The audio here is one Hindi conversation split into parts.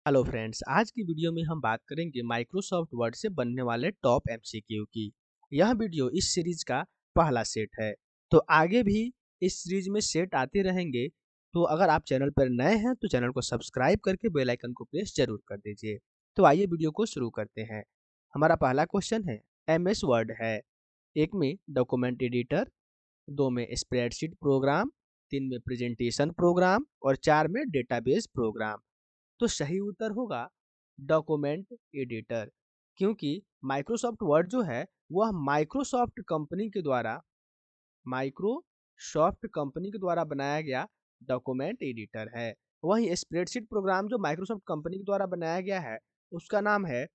हेलो फ्रेंड्स, आज की वीडियो में हम बात करेंगे माइक्रोसॉफ्ट वर्ड से बनने वाले टॉप एमसीक्यू की। यह वीडियो इस सीरीज का पहला सेट है। तो आगे भी इस सीरीज में सेट आते रहेंगे। तो अगर आप चैनल पर नए हैं तो चैनल को सब्सक्राइब करके बेल आइकन को प्रेस जरूर कर दीजिए। तो आइए वीडियो को शुरू करते हैं। हमारा पहला क्वेश्चन है, एमएस वर्ड है। एक में डॉक्यूमेंट एडिटर, दो में स्प्रेडशीट प्रोग्राम, तीन में प्रेजेंटेशन प्रोग्राम और चार में डेटाबेस प्रोग्राम। तो सही उत्तर होगा डॉक्यूमेंट एडिटर, क्योंकि माइक्रोसॉफ्ट वर्ड जो है वह माइक्रोसॉफ्ट कंपनी के द्वारा बनाया गया डॉक्यूमेंट एडिटर है। वहीं स्प्रेडशीट प्रोग्राम जो माइक्रोसॉफ्ट कंपनी के द्वारा बनाया गया है उसका नाम है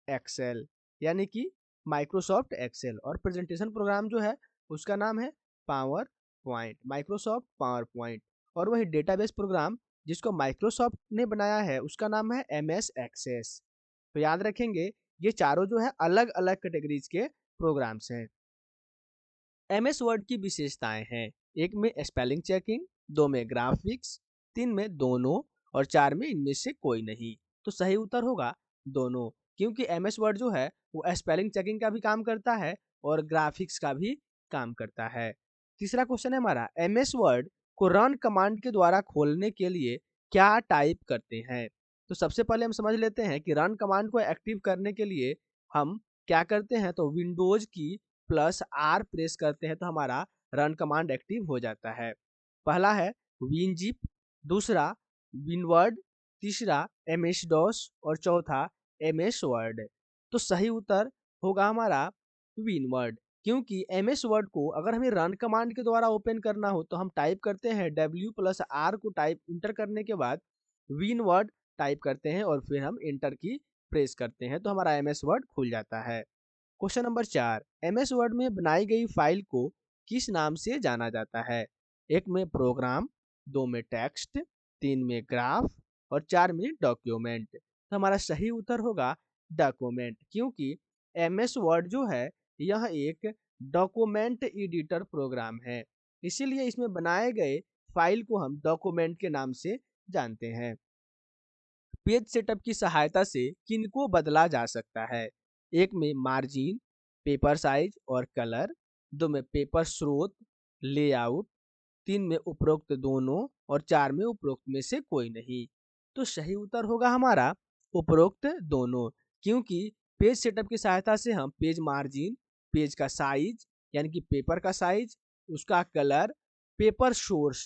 एक्सेल, यानी कि माइक्रोसॉफ्ट एक्सेल। और प्रेजेंटेशन प्रोग्राम जो है उसका नाम है power point, Microsoft power point. और वही डेटाबेस प्रोग्राम जिसको माइक्रोसॉफ्ट ने बनाया है उसका नाम है एमएस एक्सेस। तो याद रखेंगे ये चारों जो है अलग अलग कैटेगरीज के प्रोग्राम्स हैं। एमएस वर्ड की विशेषताएं हैं, एक में स्पेलिंग चेकिंग, दो में ग्राफिक्स, तीन में दोनों और चार में इनमें से कोई नहीं। तो सही उत्तर होगा दोनों, क्योंकि एमएस वर्ड जो है वो स्पेलिंग चेकिंग का भी काम करता है और ग्राफिक्स का भी काम करता है। तीसरा क्वेश्चन है हमारा, एमएस वर्ड को रन कमांड के द्वारा खोलने के लिए क्या टाइप करते हैं। तो सबसे पहले हम समझ लेते हैं कि रन कमांड को एक्टिव करने के लिए हम क्या करते हैं। तो विंडोज की प्लस आर प्रेस करते हैं तो हमारा रन कमांड एक्टिव हो जाता है। पहला है विनजिप, दूसरा विनवर्ड, तीसरा एमएस डॉस और चौथा एमएस वर्ड। तो सही उत्तर होगा हमारा विनवर्ड, क्योंकि एमएस वर्ड को अगर हमें रन कमांड के द्वारा ओपन करना हो तो हम टाइप करते हैं W+R को टाइप इंटर करने के बाद विनवर्ड टाइप करते हैं और फिर हम इंटर की प्रेस करते हैं तो हमारा एमएस वर्ड खुल जाता है। क्वेश्चन नंबर 4, एमएस वर्ड में बनाई गई फाइल को किस नाम से जाना जाता है। एक में प्रोग्राम, दो में टेक्स्ट, तीन में ग्राफ और चार में डॉक्यूमेंट। तो हमारा सही उत्तर होगा डॉक्यूमेंट, क्योंकि एमएस वर्ड जो है यह एक डॉक्यूमेंट एडिटर प्रोग्राम है, इसीलिए इसमें बनाए गए फाइल को हम डॉक्यूमेंट के नाम से जानते हैं। पेज सेटअप की सहायता से किनको बदला जा सकता है। एक में मार्जिन, पेपर साइज और कलर, दो में पेपर स्रोत, लेआउट, तीन में उपरोक्त दोनों और चार में उपरोक्त में से कोई नहीं। तो सही उत्तर होगा हमारा उपरोक्त दोनों, क्योंकि पेज सेटअप की सहायता से हम पेज मार्जिन, पेज का साइज यानी कि पेपर का साइज, उसका कलर, पेपर सोर्स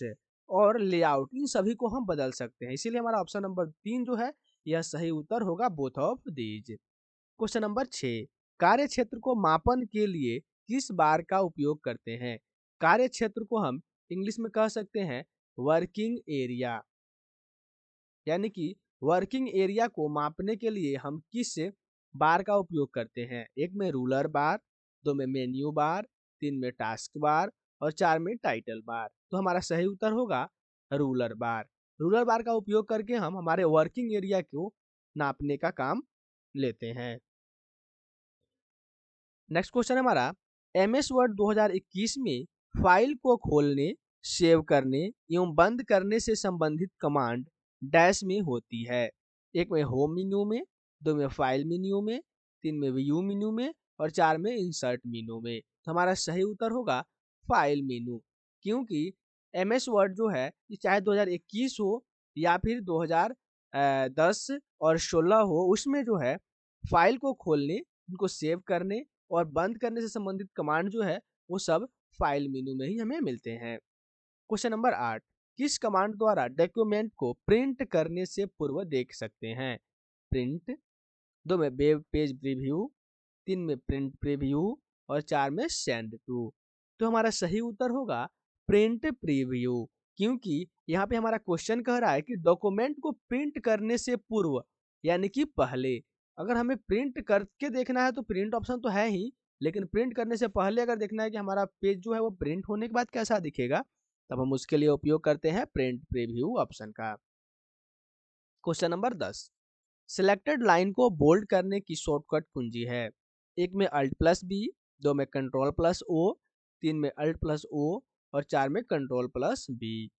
और लेआउट, इन सभी को हम बदल सकते हैं। इसीलिए हमारा ऑप्शन नंबर 3 जो है यह सही उत्तर होगा both of these. Question number 6, कार्य क्षेत्र को मापन के लिए किस बार का उपयोग करते हैं। कार्य क्षेत्र को हम इंग्लिश में कह सकते हैं वर्किंग एरिया, यानी कि वर्किंग एरिया को मापने के लिए हम किस बार का उपयोग करते हैं। एक में रूलर बार, दो में मेन्यू बार, तीन में टास्क बार और चार में टाइटल बार। तो हमारा सही उत्तर होगा रूलर बार। रूलर बार का उपयोग करके हम हमारे वर्किंग एरिया को नापने का काम लेते हैं। नेक्स्ट क्वेश्चन है हमारा, एमएस वर्ड 2021 में फाइल को खोलने, सेव करने एवं बंद करने से संबंधित कमांड डैश में होती है। एक में होम मेन्यू में, दो में फाइल मेन्यू में, तीन में व्यू मेन्यू में और चार में इंसर्ट मेन्यू में। तो हमारा सही उत्तर होगा फाइल मेन्यू, क्योंकि एमएस वर्ड जो है ये चाहे 2021 हो या फिर 2010 और 16 हो, उसमें जो है फाइल को खोलने, उनको सेव करने और बंद करने से संबंधित कमांड जो है वो सब फाइल मेनू में ही हमें मिलते हैं। क्वेश्चन नंबर 8, किस कमांड द्वारा डॉक्यूमेंट को प्रिंट करने से पूर्व देख सकते हैं। प्रिंट, दो में वेब पेज प्रीव्यू, तीन में प्रिंट प्रीव्यू और चार में सेंड टू। तो हमारा सही उत्तर होगा प्रिंट प्रीव्यू, क्योंकि यहाँ पे हमारा क्वेश्चन कह रहा है कि डॉक्यूमेंट को प्रिंट करने से पूर्व यानी कि पहले। अगर हमें प्रिंट करके देखना है तो प्रिंट ऑप्शन तो है ही, लेकिन प्रिंट करने से पहले अगर देखना है कि हमारा पेज जो है वो प्रिंट होने के बाद कैसा दिखेगा, तब हम उसके लिए उपयोग करते हैं प्रिंट प्रीव्यू ऑप्शन का। क्वेश्चन नंबर 10, सिलेक्टेड लाइन को बोल्ड करने की शॉर्टकट कुंजी है। एक में अल्ट प्लस बी, दो में कंट्रोल प्लस ओ, तीन में अल्ट प्लस ओ और चार में कंट्रोल प्लस बी।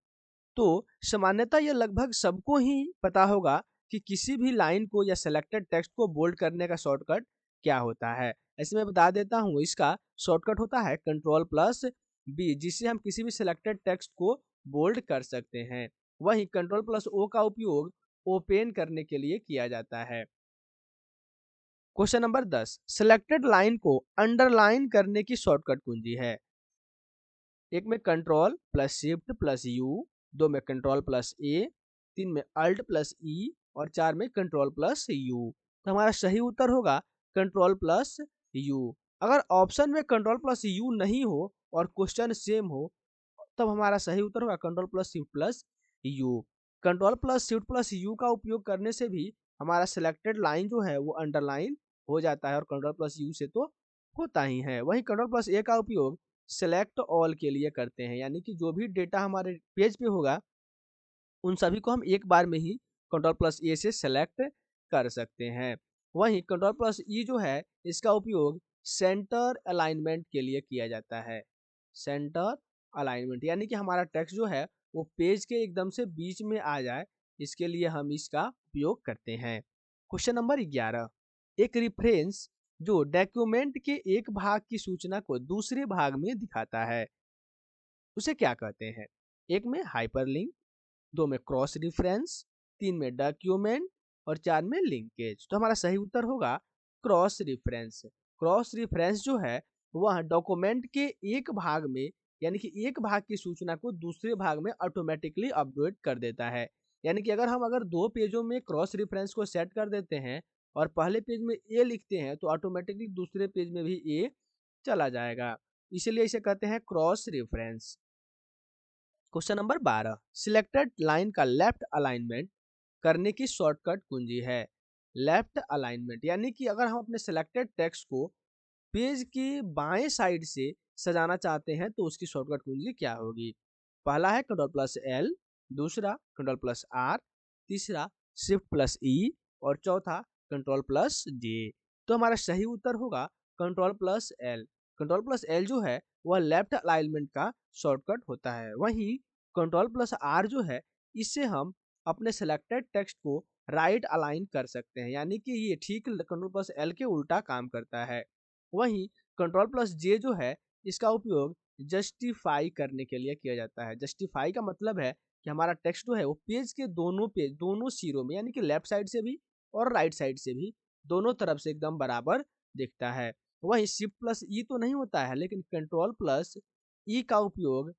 तो सामान्यतः यह लगभग सबको ही पता होगा कि किसी भी लाइन को या सिलेक्टेड टेक्स्ट को बोल्ड करने का शॉर्टकट क्या होता है। ऐसे मैं बता देता हूँ, इसका शॉर्टकट होता है Ctrl+B, जिससे हम किसी भी सिलेक्टेड टेक्स्ट को बोल्ड कर सकते हैं। वहीं Ctrl+O का उपयोग ओपन करने के लिए किया जाता है। क्वेश्चन नंबर 10, सिलेक्टेड लाइन को अंडरलाइन करने की शॉर्टकट कुंजी है। एक में Ctrl+Shift+U, दो में Ctrl+A, तीन में Alt+E और चार में Ctrl+U। तो हमारा सही उत्तर होगा Ctrl+U। अगर ऑप्शन में Ctrl+U नहीं हो और क्वेश्चन सेम हो, तब हमारा सही उत्तर होगा Ctrl+Shift+U। Ctrl+Shift+U का उपयोग करने से भी हमारा सिलेक्टेड लाइन जो है वो अंडरलाइन हो जाता है, और Ctrl+U से तो होता ही है। वहीं Ctrl+A का उपयोग सेलेक्ट ऑल के लिए करते हैं, यानी कि जो भी डेटा हमारे पेज पे होगा उन सभी को हम एक बार में ही Ctrl+A से सेलेक्ट कर सकते हैं। वहीं Ctrl+E जो है, इसका उपयोग सेंटर अलाइनमेंट के लिए किया जाता है। सेंटर अलाइनमेंट यानी कि हमारा टेक्स्ट जो है वो पेज के एकदम से बीच में आ जाए, इसके लिए हम इसका उपयोग करते हैं। क्वेश्चन नंबर 11, एक रिफरेंस जो डॉक्यूमेंट के एक भाग की सूचना को दूसरे भाग में दिखाता है, उसे क्या कहते हैं। एक में हाइपरलिंक, दो में क्रॉस रेफरेंस, तीन में डॉक्यूमेंट और चार में लिंकेज। तो हमारा सही उत्तर होगा क्रॉस रेफरेंस। क्रॉस रेफरेंस जो है वह डॉक्यूमेंट के एक भाग में, यानी कि एक भाग की सूचना को दूसरे भाग में ऑटोमेटिकली अपडेट कर देता है। यानी कि अगर दो पेजों में क्रॉस रेफरेंस को सेट कर देते हैं और पहले पेज में ए लिखते हैं तो ऑटोमेटिकली दूसरे पेज में भी ए चला जाएगा, इसीलिए इसे कहते हैं cross reference. Question number 12, selected line का लेफ्ट अलाइनमेंट करने की शॉर्टकट कुंजी है। लेफ्ट अलाइनमेंट यानी कि अगर हम अपने सिलेक्टेड टेक्स्ट को पेज की बाएं साइड से सजाना चाहते हैं तो उसकी शॉर्टकट कुंजी क्या होगी। पहला है Ctrl+L, दूसरा Ctrl+R, तीसरा Shift+E और चौथा Ctrl+J। तो हमारा सही उत्तर होगा Ctrl+L। Ctrl+L जो है वह लेफ्ट अलाइनमेंट का शॉर्टकट होता है। वहीं Ctrl+R जो है, इससे हम अपने सेलेक्टेड टेक्स्ट को राइट अलाइन कर सकते हैं, यानी कि ये ठीक Ctrl+L के उल्टा काम करता है। वहीं Ctrl+J जो है, इसका उपयोग जस्टिफाई करने के लिए किया जाता है। जस्टिफाई का मतलब है कि हमारा टेक्स्ट जो है वो पेज के दोनों सिरों में, यानी कि लेफ्ट साइड से भी और राइट साइड से भी, दोनों तरफ से एकदम बराबर दिखता है। वहीं Shift+E तो नहीं होता है, लेकिन Ctrl+E का उपयोग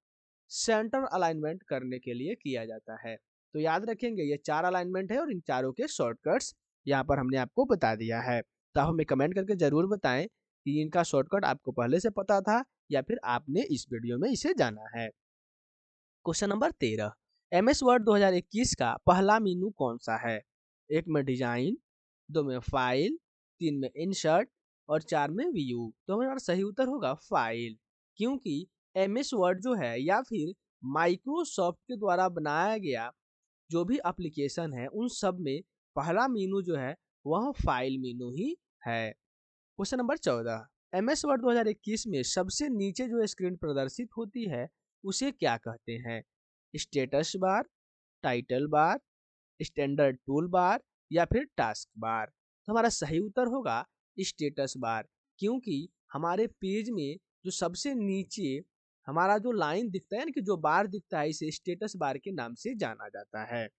सेंटर अलाइनमेंट करने के लिए किया जाता है। तो याद रखेंगे, ये चार अलाइनमेंट है और इन चारों के शॉर्टकट्स यहाँ पर हमने आपको बता दिया है। तो आप हमें कमेंट करके जरूर बताएं कि इनका शॉर्टकट आपको पहले से पता था या फिर आपने इस वीडियो में इसे जाना है। क्वेश्चन नंबर 13, MS वर्ड 2021 का पहला मेनू कौन सा है। एक में डिजाइन, दो में फाइल, तीन में इंसर्ट और चार में व्यू। तो हमारा सही उत्तर होगा फाइल, क्योंकि MS वर्ड जो है या फिर माइक्रोसॉफ्ट के द्वारा बनाया गया जो भी एप्लीकेशन है उन सब में पहला मेनू जो है वह फाइल मेनू ही है। क्वेश्चन नंबर 14, MS वर्ड 2021 में सबसे नीचे जो स्क्रीन प्रदर्शित होती है उसे क्या कहते हैं। Status bar, title bar, standard tool bar या फिर टास्क बार। तो हमारा सही उत्तर होगा स्टेटस बार, क्योंकि हमारे पेज में जो सबसे नीचे हमारा जो लाइन दिखता है, यानी कि जो बार दिखता है, इसे स्टेटस बार के नाम से जाना जाता है।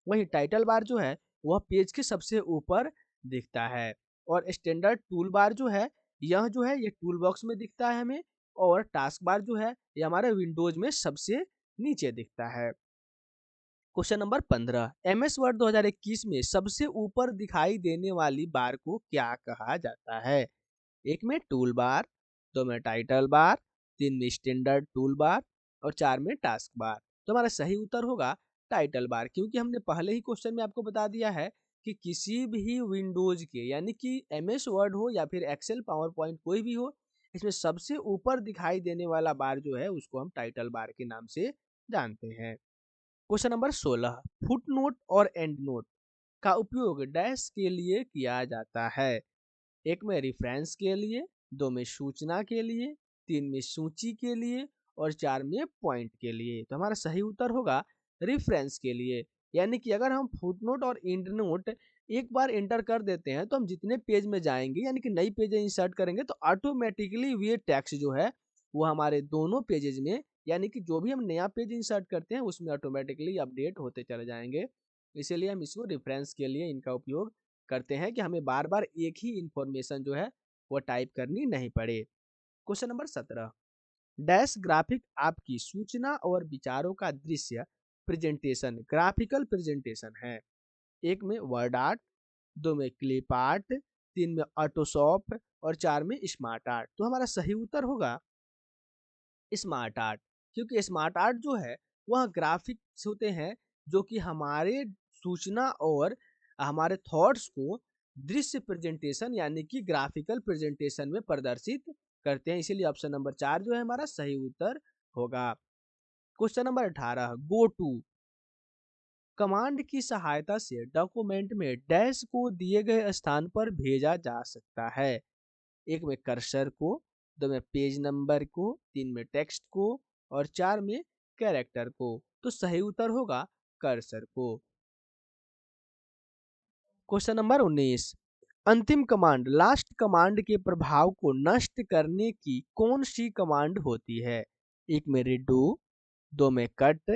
वहीं टाइटल बार जो है वह पेज के सबसे ऊपर दिखता है, और स्टैंडर्ड टूल बार जो है यह जो है ये टूल बॉक्स में दिखता है हमें, और टास्क बार जो है ये हमारे विंडोज में सबसे नीचे दिखता है। क्वेश्चन नंबर 15, MS वर्ड 2021 में सबसे ऊपर दिखाई देने वाली बार को क्या कहा जाता है। एक में टूल बार, दो में टाइटल बार, तीन में स्टैंडर्ड टूल बार और चार में टास्क बार। तो हमारा सही उत्तर होगा टाइटल बार, क्योंकि हमने पहले ही क्वेश्चन में आपको बता दिया है कि किसी भी विंडोज के, यानी कि MS वर्ड हो या फिर एक्सेल, पावर पॉइंट, कोई भी हो, इसमें सबसे ऊपर दिखाई देने वाला बार जो है उसको हम टाइटल बार के नाम से जानते हैं। क्वेश्चन नंबर 16, फुट नोट और एंड नोट का उपयोग डैश के लिए किया जाता है। एक में रेफरेंस के लिए, दो में सूचना के लिए, तीन में सूची के लिए और चार में पॉइंट के लिए। तो हमारा सही उत्तर होगा रेफरेंस के लिए। यानी कि अगर हम फुटनोट और एंड नोट एक बार एंटर कर देते हैं तो हम जितने पेज में जाएंगे यानी कि नई पेज इंसर्ट करेंगे तो ऑटोमेटिकली ये टेक्स्ट जो है वो हमारे दोनों पेजेस में यानी कि जो भी हम नया पेज इंसर्ट करते हैं उसमें ऑटोमेटिकली अपडेट होते चले जाएंगे। इसीलिए हम इसको रेफरेंस के लिए इनका उपयोग करते हैं कि हमें बार बार एक ही इंफॉर्मेशन जो है वो टाइप करनी नहीं पड़े। क्वेश्चन नंबर 17, डैश ग्राफिक आपकी सूचना और विचारों का दृश्य प्रेजेंटेशन ग्राफिकल प्रेजेंटेशन है। एक में वर्ड आर्ट, दो में क्लिप आर्ट, तीन में ऑटोशॉप और चार में स्मार्ट आर्ट। तो हमारा सही उत्तर होगा स्मार्ट आर्ट, क्योंकि स्मार्ट आर्ट जो है वह ग्राफिक्स होते हैं जो कि हमारे सूचना और हमारे थॉट्स को दृश्य प्रेजेंटेशन यानी कि ग्राफिकल प्रेजेंटेशन में प्रदर्शित करते हैं। इसीलिए ऑप्शन नंबर 4 जो है हमारा सही उत्तर होगा। Question number 18, go to command की सहायता से डॉक्यूमेंट में डैश को दिए गए स्थान पर भेजा जा सकता है। एक में कर्सर को, दो में पेज नंबर को, तीन में टेक्स्ट को और चार में कैरेक्टर को। तो सही उत्तर होगा कर्सर को। क्वेश्चन नंबर 19, अंतिम कमांड लास्ट कमांड के प्रभाव को नष्ट करने की कौन सी कमांड होती है। एक में रिडू, दो में कट,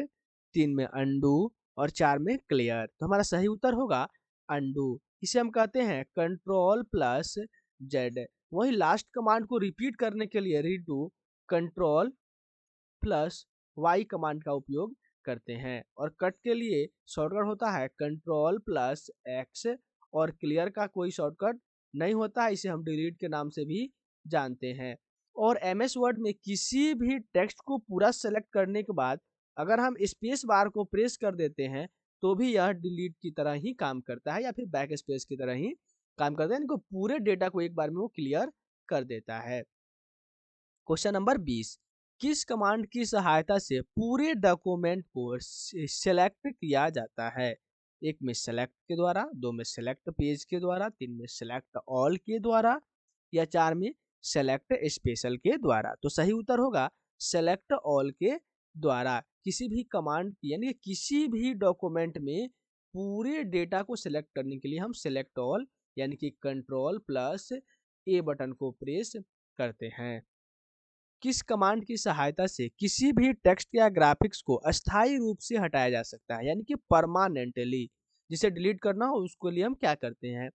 तीन में अंडू और चार में क्लियर। तो हमारा सही उत्तर होगा अंडू। इसे हम कहते हैं कंट्रोल प्लस जेड। वही लास्ट कमांड को रिपीट करने के लिए redo control plus Y command का उपयोग करते हैं और कट के लिए शॉर्टकट होता है कंट्रोल प्लस एक्स और क्लियर का कोई शॉर्टकट नहीं होता है, इसे हम डिलीट के नाम से भी जानते हैं। और एमएस वर्ड में किसी भी टेक्स्ट को पूरा सेलेक्ट करने के बाद अगर हम स्पेस बार को प्रेस कर देते हैं तो भी यह डिलीट की तरह ही काम करता है या फिर बैक स्पेस की तरह ही काम करता है, इनको पूरे डेटा को एक बार में वो क्लियर कर देता है। क्वेश्चन नंबर 20, किस कमांड की सहायता से पूरे डॉक्यूमेंट को सिलेक्ट किया जाता है। एक में सेलेक्ट के द्वारा, दो में सेलेक्ट पेज के द्वारा, तीन में सेलेक्ट ऑल के द्वारा या चार में सेलेक्ट स्पेशल के द्वारा। तो सही उत्तर होगा सेलेक्ट ऑल के द्वारा। किसी भी कमांड यानी किसी भी डॉक्यूमेंट में पूरे डेटा को सिलेक्ट करने के लिए हम सेलेक्ट ऑल यानी कि कंट्रोल प्लस ए बटन को प्रेस करते हैं। किस कमांड की सहायता से किसी भी टेक्स्ट या ग्राफिक्स को अस्थायी रूप से हटाया जा सकता है यानी कि परमानेंटली। जिसे डिलीट करना हो उसको लिए हम क्या करते हैं।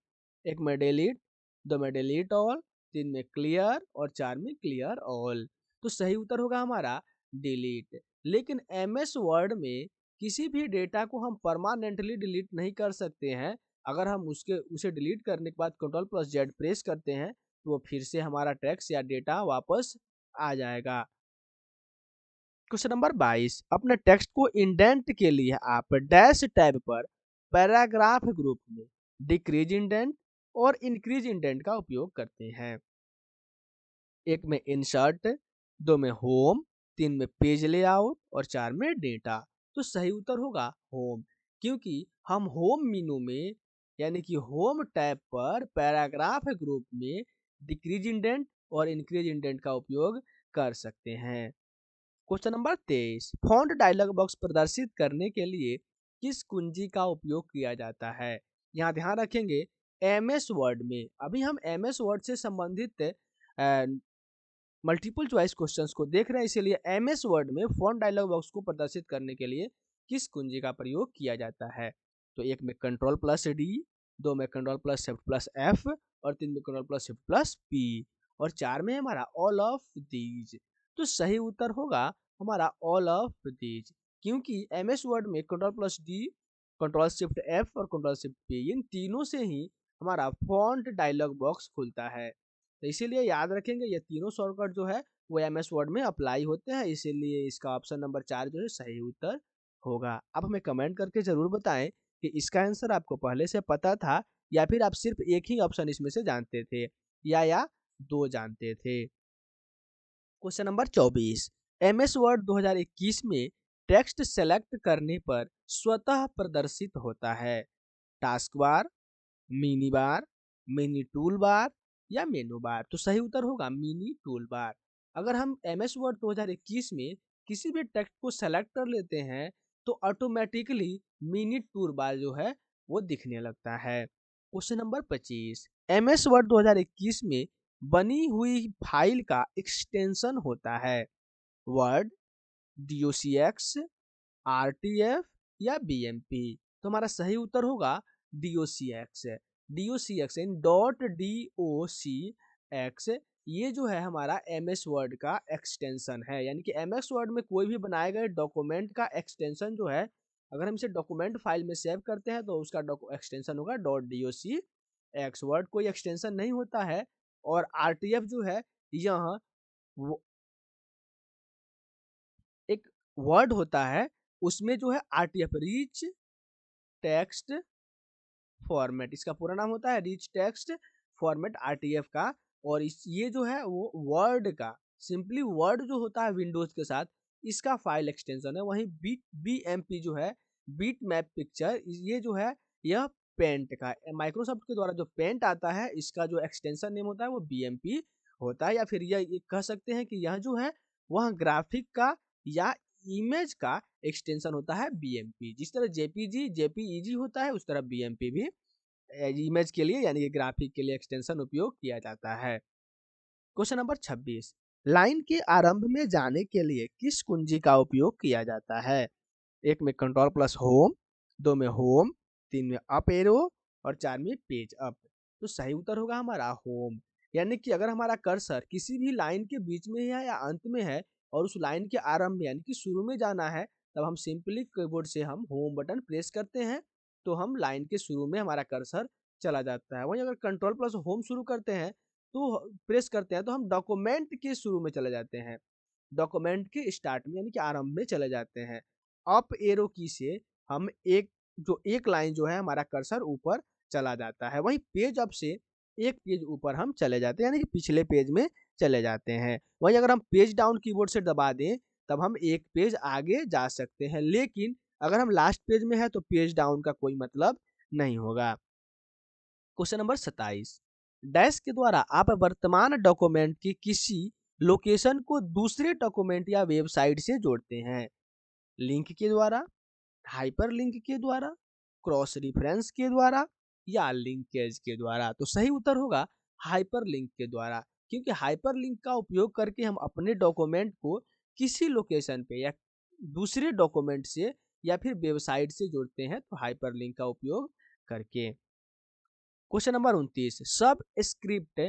एक में डिलीट, दो में डिलीट ऑल, तीन में क्लियर और चार में क्लियर ऑल। तो सही उत्तर होगा हमारा डिलीट। लेकिन एमएस वर्ड में किसी भी डेटा को हम परमानेंटली डिलीट नहीं कर सकते हैं। अगर हम उसे डिलीट करने के बाद कंट्रोल प्लस जेड प्रेस करते हैं तो वो फिर से हमारा टेक्स्ट या डेटा वापस आ जाएगा। क्वेश्चन नंबर 22, अपने टेक्स्ट को इंडेंट के लिए आप डैश टैब पर पैराग्राफ ग्रुप में डिक्रीज इंडेंट और इंक्रीज इंडेंट का उपयोग करते हैं। एक में इंसर्ट, दो में होम, तीन में पेज लेआउट और चार में डेटा। तो सही उत्तर होगा होम, क्योंकि हम होम मेनू में यानी कि होम टैब पर पैराग्राफ ग्रुप में डिक्रीज इंडेंट और इंक्रीज इंडेंट का उपयोग कर सकते हैं। Question number 23, font dialog box प्रदर्शित करने के लिए किस कुंजी का उपयोग किया जाता है। यहाँ ध्यान रखेंगे एमएस वर्ड में, अभी हम एमएस वर्ड से संबंधित मल्टीपल चॉइस क्वेश्चंस को देख रहे हैं, इसीलिए एमएस वर्ड में फॉन्ट डायलॉग बॉक्स को प्रदर्शित करने के लिए किस कुंजी का प्रयोग किया जाता है। तो एक में कंट्रोल प्लस डी, दो में control plus shift plus F और तीन में control plus shift plus P और चार में हमारा ऑल ऑफ दीज। तो सही उत्तर होगा हमारा ऑल ऑफ दीज, क्योंकि एमएस वर्ड में control plus D, control shift F और कंट्रोल शिफ्ट पी इन तीनों से ही हमारा फॉन्ट डायलॉग बॉक्स खुलता है। तो इसीलिए याद रखेंगे ये तीनों शॉर्टकट जो है वो एमएस वर्ड में अप्लाई होते हैं, इसीलिए इसका ऑप्शन नंबर 4 जो है सही उत्तर होगा। आप हमें कमेंट करके जरूर बताएं कि इसका आंसर आपको पहले से पता था या फिर आप सिर्फ एक ही ऑप्शन इसमें से जानते थे या दो जानते थे। क्वेश्चन नंबर 24, एमएस वर्ड 2021 में टेक्स्ट सेलेक्ट करने पर स्वतः प्रदर्शित होता है। Task bar, mini bar, mini tool bar या मेनू बार। तो सही उत्तर होगा मिनी टूल बार। अगर हम एमएस वर्ड 2021 में किसी भी टेक्स्ट को सेलेक्ट कर लेते हैं तो ऑटोमेटिकली मिनी टूर बार जो है वो दिखने लगता है। क्वेश्चन नंबर 25, MS वर्ड 2021 में बनी हुई फाइल का एक्सटेंशन होता है वर्ड, DOCX, RTF या BMP। तो हमारा सही उत्तर होगा DOCX। DOCX इन .docx ये जो है हमारा MS वर्ड का एक्सटेंशन है, यानी कि MS वर्ड में कोई भी बनाए गए डॉक्यूमेंट का एक्सटेंशन जो है, अगर हम इसे डॉक्यूमेंट फाइल में सेव करते हैं तो उसका एक्सटेंशन होगा .docx। वर्ड कोई एक्सटेंशन नहीं होता है। और RTF जो है यह एक वर्ड होता है, उसमें जो है RTF रिच टेक्स्ट फॉर्मेट, इसका पूरा नाम होता है रिच टेक्स्ट फॉर्मेट RTF का। और ये जो है वो वर्ड का सिंपली वर्ड जो होता है विंडोज के साथ, इसका फाइल एक्सटेंशन है। वहीं BMP जो है बीट मैप पिक्चर, ये जो है यह पेंट का, माइक्रोसॉफ्ट के द्वारा जो पेंट आता है इसका जो एक्सटेंशन नेम होता है वो BMP होता है। या फिर यह कह सकते हैं कि यह जो है वह ग्राफिक का या इमेज का एक्सटेंशन होता है BMP। जिस तरह JPEG होता है, उस तरह BMP भी इमेज के लिए यानी कि ग्राफिक के लिए एक्सटेंशन उपयोग किया जाता है। क्वेश्चन नंबर 26, लाइन के आरंभ में जाने के लिए किस कुंजी का उपयोग किया जाता है? एक में कंट्रोल प्लस होम, दो में होम, तीन में अप एरो और चार में पेज अप। तो सही उत्तर होगा हमारा होम। यानी कि अगर हमारा कर्सर किसी भी लाइन के बीच में है या अंत में है और उस लाइन के आरंभ में यानी कि शुरू में जाना है, तब हम सिंपली कीबोर्ड से हम होम बटन प्रेस करते हैं तो हम लाइन के शुरू में हमारा कर्सर चला जाता है। वहीं अगर कंट्रोल प्लस होम शुरू करते हैं तो प्रेस करते हैं तो हम डॉक्यूमेंट के शुरू में चले जाते हैं, डॉक्यूमेंट के स्टार्ट में यानी कि आरंभ में चले जाते हैं। अप एरो की से हम एक लाइन जो है हमारा कर्सर ऊपर चला जाता है। वहीं पेज अप से एक पेज ऊपर हम चले जाते हैं यानी कि पिछले पेज में चले जाते हैं। वहीं अगर हम पेज डाउन कीबोर्ड से दबा दें तब हम एक पेज आगे जा सकते हैं, लेकिन अगर हम लास्ट पेज में है तो पेज डाउन का कोई मतलब नहीं होगा। क्वेश्चन नंबर 27, डैश के द्वारा आप वर्तमान डॉक्यूमेंट की किसी लोकेशन को दूसरे डॉक्यूमेंट या वेबसाइट से जोड़ते हैं। लिंक के द्वारा, हाइपर लिंक के द्वारा, क्रॉस रेफरेंस के द्वारा या लिंकेज के द्वारा। तो सही उत्तर होगा हाइपर लिंक के द्वारा, क्योंकि हाइपर लिंक का उपयोग करके हम अपने डॉक्यूमेंट को किसी लोकेशन पे या दूसरे डॉक्यूमेंट से या फिर वेबसाइट से जोड़ते हैं, तो हाइपर लिंक का उपयोग करके। क्वेश्चन नंबर 29, सब स्क्रिप्ट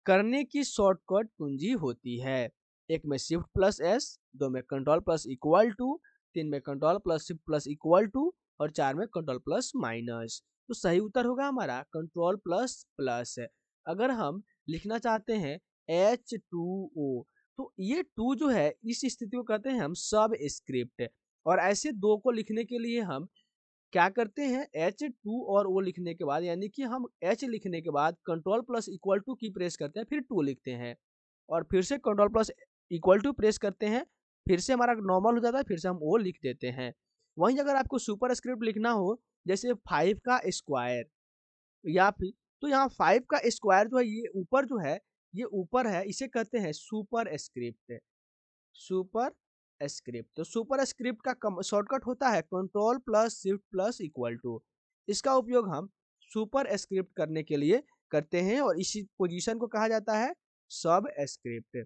करने की शॉर्टकट कुंजी होती है। एक में शिफ्ट प्लस एस, दो में कंट्रोल प्लस इक्वल टू, तीन में control plus shift plus equal to और चार में कंट्रोल प्लस माइनस। तो सही उत्तर होगा हमारा कंट्रोल प्लस प्लस। अगर हम लिखना चाहते हैं H2O, तो ये टू जो है इस स्थिति को कहते हैं हम सब स्क्रिप्ट। और ऐसे दो को लिखने के लिए हम क्या करते हैं, H2 और O लिखने के बाद यानी कि हम H लिखने के बाद कंट्रोल प्लस इक्वल टू की प्रेस करते हैं, फिर 2 लिखते हैं और फिर से control plus equal to press करते हैं, फिर से हमारा नॉर्मल हो जाता है, फिर से हम O लिख देते हैं। वहीं अगर आपको सुपर स्क्रिप्ट लिखना हो जैसे 5 का स्क्वायर या फिर, तो यहाँ 5 का स्क्वायर जो है ये ऊपर जो है ये ऊपर है, इसे कहते हैं सुपर स्क्रिप्ट। सुपर स्क्रिप्ट, तो सुपर स्क्रिप्ट का शॉर्टकट होता है control plus shift plus equal to. इसका उपयोग हम सुपर स्क्रिप्ट करने के लिए करते हैं और इसी पोजीशन को कहा जाता है सब स्क्रिप्ट।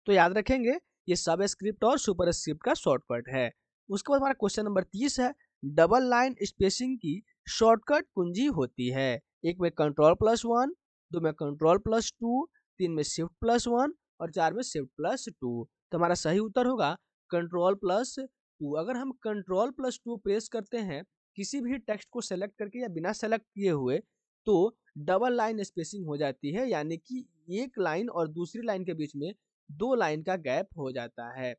तो याद रखेंगे ये सब स्क्रिप्ट और सुपर स्क्रिप्ट का शॉर्टकट है। उसके बाद हमारा क्वेश्चन नंबर 30 है, डबल लाइन स्पेसिंग की शॉर्टकट कुंजी होती है। एक में कंट्रोल प्लस वन, दो में कंट्रोल प्लस टू, तीन में शिफ्ट प्लस वन और चार में शिफ्ट प्लस टू। तो हमारा सही उत्तर होगा कंट्रोल प्लस टू। अगर हम कंट्रोल प्लस टू प्रेस करते हैं किसी भी टेक्स्ट को सेलेक्ट करके या बिना सेलेक्ट किए हुए, तो डबल लाइन स्पेसिंग हो जाती है, यानी कि एक लाइन और दूसरी लाइन के बीच में 2 लाइन का गैप हो जाता है।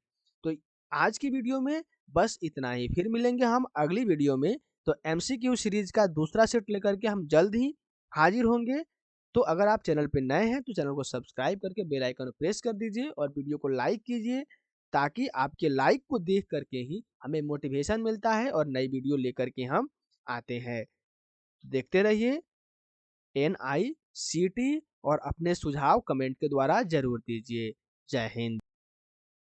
तो आज की वीडियो में बस इतना ही, फिर मिलेंगे हम अगली वीडियो में। तो MCQ सीरीज का दूसरा सेट लेकर के हम जल्द ही हाजिर होंगे। तो अगर आप चैनल पे नए हैं तो चैनल को सब्सक्राइब करके बेल आइकन प्रेस कर दीजिए और वीडियो को लाइक कीजिए, ताकि आपके लाइक को देख करके ही हमें मोटिवेशन मिलता है और नई वीडियो लेकर के हम आते हैं। देखते रहिए NICT और अपने सुझाव कमेंट के द्वारा जरूर दीजिए। जय हिंद।